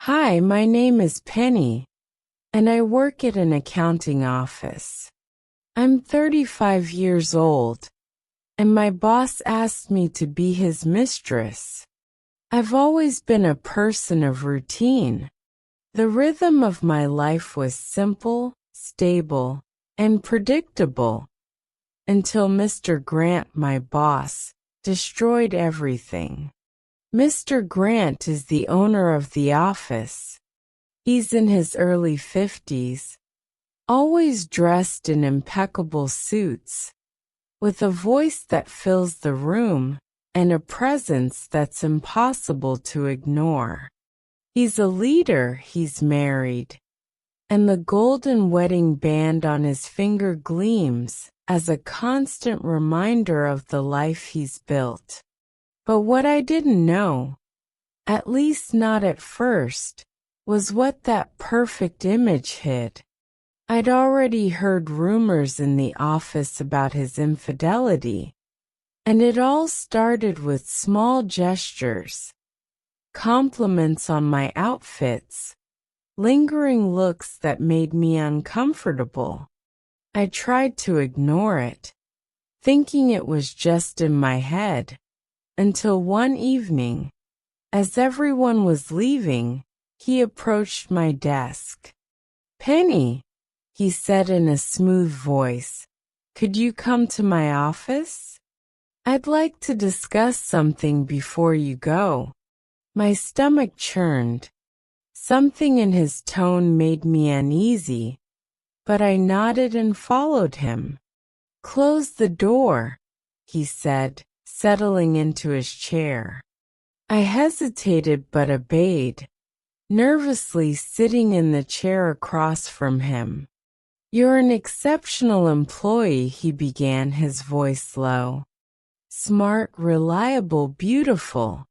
Hi, my name is Penny, and I work at an accounting office. I'm 35 years old, and my boss asked me to be his mistress. I've always been a person of routine. The rhythm of my life was simple, stable, and predictable, until Mr. Grant, my boss, destroyed everything. Mr. Grant is the owner of the office. He's in his early 50s, always dressed in impeccable suits, with a voice that fills the room and a presence that's impossible to ignore. He's a leader, he's married, and the golden wedding band on his finger gleams as a constant reminder of the life he's built. But what I didn't know, at least not at first, was what that perfect image hid. I'd already heard rumors in the office about his infidelity, and it all started with small gestures, compliments on my outfits, lingering looks that made me uncomfortable. I tried to ignore it, thinking it was just in my head, until one evening, as everyone was leaving, he approached my desk. "Penny," he said in a smooth voice, "could you come to my office? I'd like to discuss something before you go." My stomach churned. Something in his tone made me uneasy, but I nodded and followed him. "Close the door," he said, settling into his chair. I hesitated but obeyed, nervously sitting in the chair across from him. "You're an exceptional employee," he began, his voice low. "Smart, reliable, beautiful.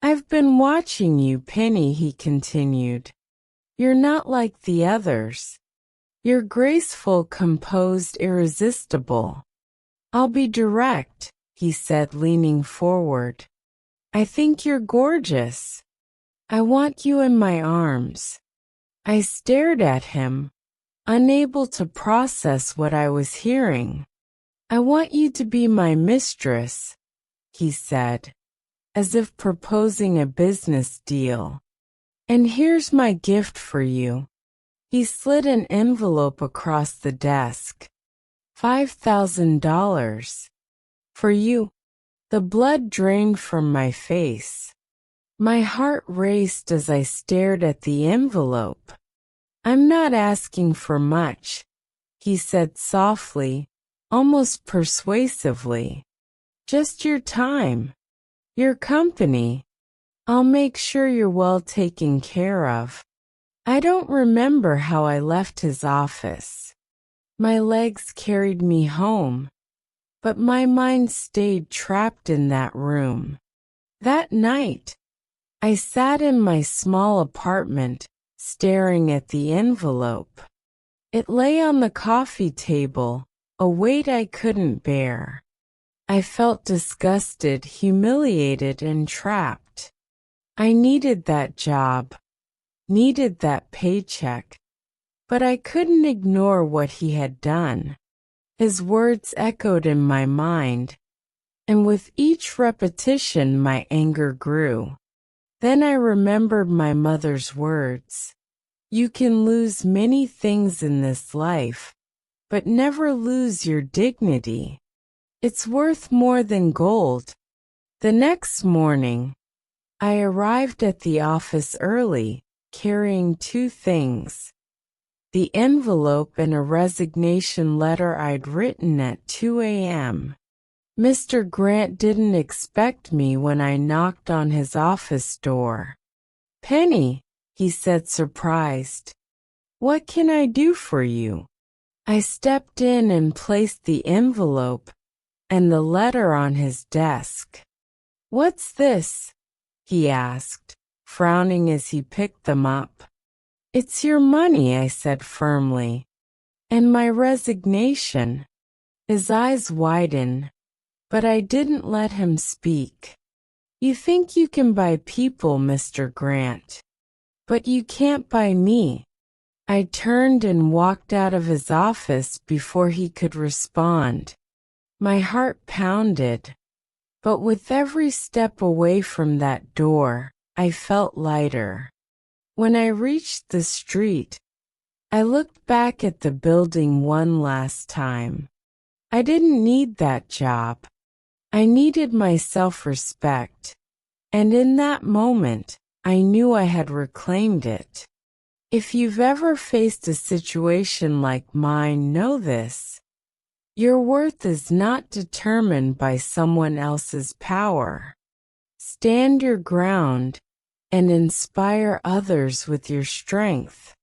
I've been watching you, Penny," he continued. "You're not like the others. You're graceful, composed, irresistible. I'll be direct," he said, leaning forward. "I think you're gorgeous. I want you in my arms." I stared at him, unable to process what I was hearing. "I want you to be my mistress," he said, as if proposing a business deal. "And here's my gift for you." He slid an envelope across the desk. $5,000. "For you." The blood drained from my face. My heart raced as I stared at the envelope. "I'm not asking for much," he said softly, almost persuasively. "Just your time. Your company. I'll make sure you're well taken care of." I don't remember how I left his office. My legs carried me home, but my mind stayed trapped in that room. That night, I sat in my small apartment, staring at the envelope. It lay on the coffee table, a weight I couldn't bear. I felt disgusted, humiliated, and trapped. I needed that job, needed that paycheck, but I couldn't ignore what he had done. His words echoed in my mind, and with each repetition my anger grew. Then I remembered my mother's words. "You can lose many things in this life, but never lose your dignity. It's worth more than gold." The next morning, I arrived at the office early, carrying two things: the envelope and a resignation letter I'd written at 2 a.m. Mr. Grant didn't expect me when I knocked on his office door. "Penny," he said, surprised. "What can I do for you?" I stepped in and placed the envelope and the letter on his desk. "What's this?" he asked, frowning as he picked them up. "It's your money," I said firmly. "And my resignation." His eyes widened, but I didn't let him speak. "You think you can buy people, Mr. Grant, "But you can't buy me." I turned and walked out of his office before he could respond. My heart pounded, but with every step away from that door, I felt lighter. When I reached the street, I looked back at the building one last time. I didn't need that job. I needed my self-respect, and in that moment, I knew I had reclaimed it. If you've ever faced a situation like mine, know this. Your worth is not determined by someone else's power. Stand your ground and inspire others with your strength.